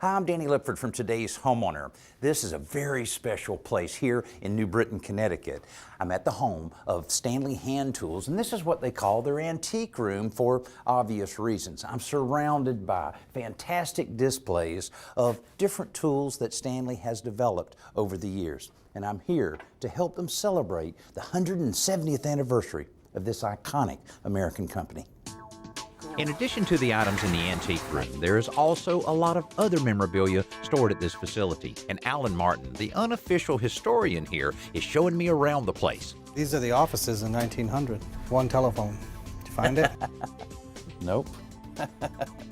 Hi, I'm Danny Lipford from Today's Homeowner. This is a very special place here in New Britain, Connecticut. I'm at the home of Stanley Hand Tools, and this is what they call their antique room for obvious reasons. I'm surrounded by fantastic displays of different tools that Stanley has developed over the years, and I'm here to help them celebrate the 170th anniversary of this iconic American company. In addition to the items in the antique room, there is also a lot of other memorabilia stored at this facility. And Alan Martin, the unofficial historian here, is showing me around the place. These are the offices in 1900. One telephone. Did you find it? Nope.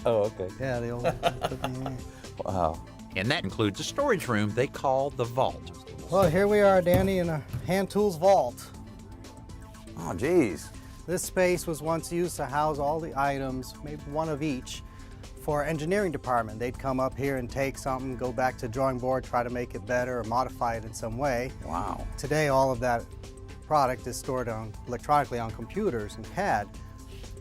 Oh, okay. Yeah, the old one. Wow. And that includes a storage room they call the vault. Well, here we are, Danny, in a hand tools vault. Oh, geez. This space was once used to house all the items, maybe one of each, for engineering department. They'd come up here and take something, go back to drawing board, try to make it better or modify it in some way. Wow. Today, all of that product is stored electronically on computers and CAD.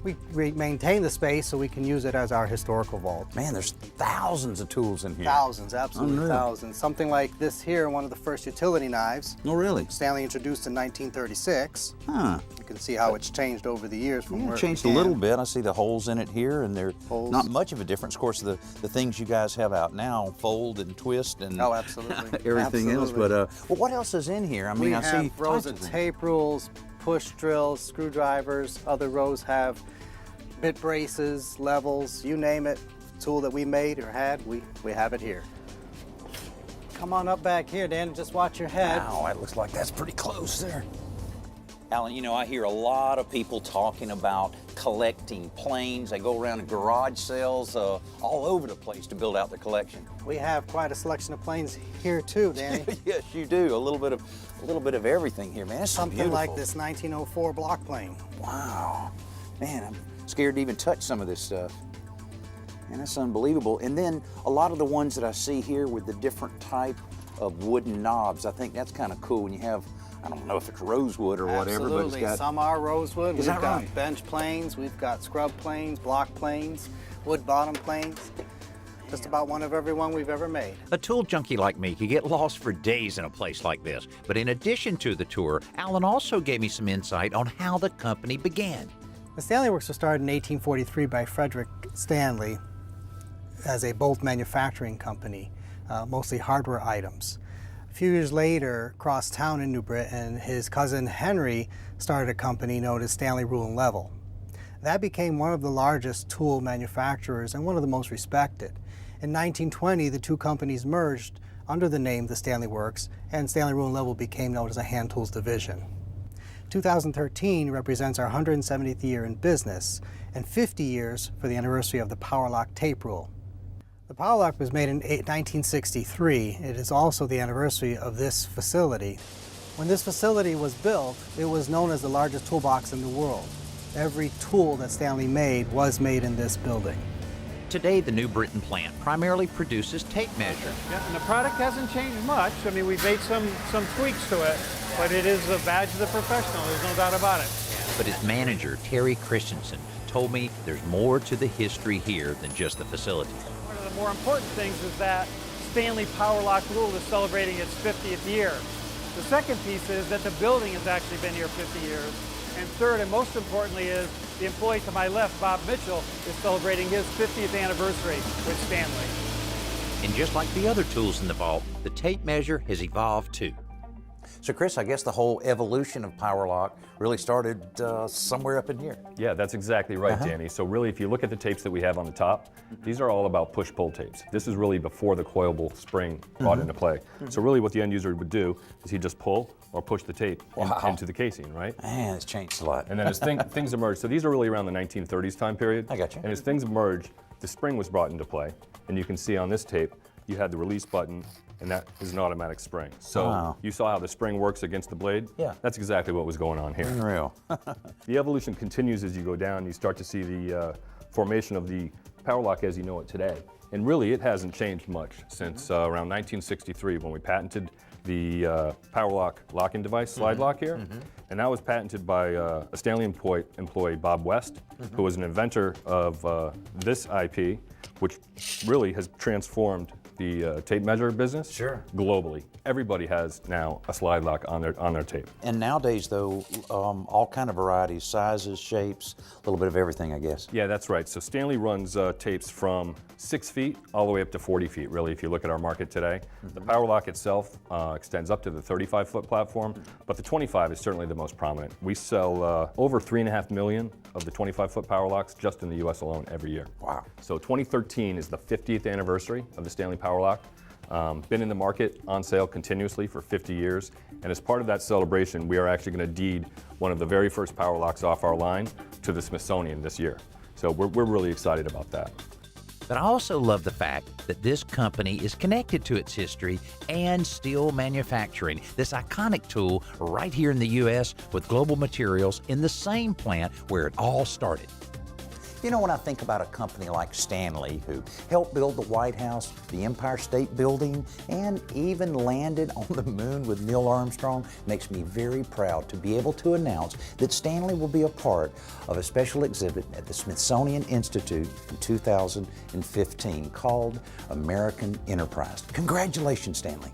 We maintain the space so we can use it as our historical vault. Man, there's thousands of tools in here. Thousands, absolutely Unreal. thousands. Something like this here, one of the first utility knives. Oh, really? Stanley introduced in 1936. Huh. You can see how it's changed over the years from Yeah, where it it changed a began. little bit. I see the holes in it here, and they're Holes. not much of a difference. Of course, the things you guys have out now fold and twist and Oh, absolutely. everything else. Absolutely. But well, what else is in here? I mean, we I have see rows tons of things. tape rules, push drills, screwdrivers. Other rows have bit braces, levels, you name it. Tool that we made or had, we have it here. Come on up back here, Dan, and just watch your head. Wow, that looks like that's pretty close there. Alan, you know, I hear a lot of people talking about collecting planes. They go around to garage sales all over the place to build out their collection. We have quite a selection of planes here too, Danny. Yes, you do. A little bit of everything here, man. It's so Something beautiful. like this 1904 block plane. Wow, man, I'm scared to even touch some of this stuff. Man, that's unbelievable. And then a lot of the ones that I see here with the different type of wooden knobs, I think that's kind of cool when you have, I don't know if it's rosewood or whatever, but Absolutely. it's got... Some are rosewood. Is We've that got right? bench planes, we've got scrub planes, block planes, wood bottom planes. Just about one of every one we've ever made. A tool junkie like me could get lost for days in a place like this. But in addition to the tour, Alan also gave me some insight on how the company began. The Stanley Works was started in 1843 by Frederick Stanley as a bolt manufacturing company, mostly hardware items. A few years later, across town in New Britain, his cousin Henry started a company known as Stanley Rule and Level. That became one of the largest tool manufacturers and one of the most respected. In 1920, the two companies merged under the name the Stanley Works, and Stanley Rule and Level became known as a hand tools division. 2013 represents our 170th year in business and 50 years for the anniversary of the Power Lock tape rule. The Power Lock was made in 1963. It is also the anniversary of this facility. When this facility was built, it was known as the largest toolbox in the world. Every tool that Stanley made was made in this building. Today, the New Britain plant primarily produces tape measure. Yeah, and the product hasn't changed much. I mean, we've made some tweaks to it, but it is a badge of the professional. There's no doubt about it. But his manager, Terry Christensen, told me there's more to the history here than just the facility. One of the more important things is that Stanley Power Lock Rule is celebrating its 50th year. The second piece is that the building has actually been here 50 years. And third, and most importantly, is the employee to my left, Bob Mitchell, is celebrating his 50th anniversary with Stanley. And just like the other tools in the vault, the tape measure has evolved too. So Chris, I guess the whole evolution of Power Lock really started somewhere up in here. Yeah, that's exactly right, Danny. So really, if you look at the tapes that we have on the top, these are all about push-pull tapes. This is really before the coilable spring brought into play. So really what the end user would do is he'd just pull or push the tape into the casing, right? Man, it's changed a lot. And then as things emerged, so these are really around the 1930s time period. I got you. And as things emerged, the spring was brought into play. And you can see on this tape, you had the release button, and that is an automatic spring. So Wow. you saw how the spring works against the blade? Yeah. That's exactly what was going on here. Unreal. The evolution continues as you go down. You start to see the formation of the Power Lock as you know it today. And really, it hasn't changed much since around 1963 when we patented the Power Lock locking device, slide lock here. And that was patented by a Stanley employee, Bob West, who was an inventor of this IP. which really has transformed the tape measure business Sure. globally. Everybody has now a slide lock on their tape. And nowadays, though, all kind of varieties, sizes, shapes, a little bit of everything, I guess. Yeah, that's right. So Stanley runs tapes from 6 feet all the way up to 40 feet, really, if you look at our market today. The Power Lock itself extends up to the 35-foot platform, but the 25 is certainly the most prominent. We sell over 3.5 million of the 25-foot Power Locks just in the U.S. alone every year. Wow. So 2013 is the 50th anniversary of the Stanley Power Lock. Been in the market on sale continuously for 50 years. And as part of that celebration, we are actually going to deed one of the very first Power Locks off our line to the Smithsonian this year. So we're really excited about that. But I also love the fact that this company is connected to its history and still manufacturing this iconic tool right here in the U.S. with global materials in the same plant where it all started. You know, when I think about a company like Stanley, who helped build the White House, the Empire State Building, and even landed on the moon with Neil Armstrong, makes me very proud to be able to announce that Stanley will be a part of a special exhibit at the Smithsonian Institute in 2015 called American Enterprise. Congratulations, Stanley.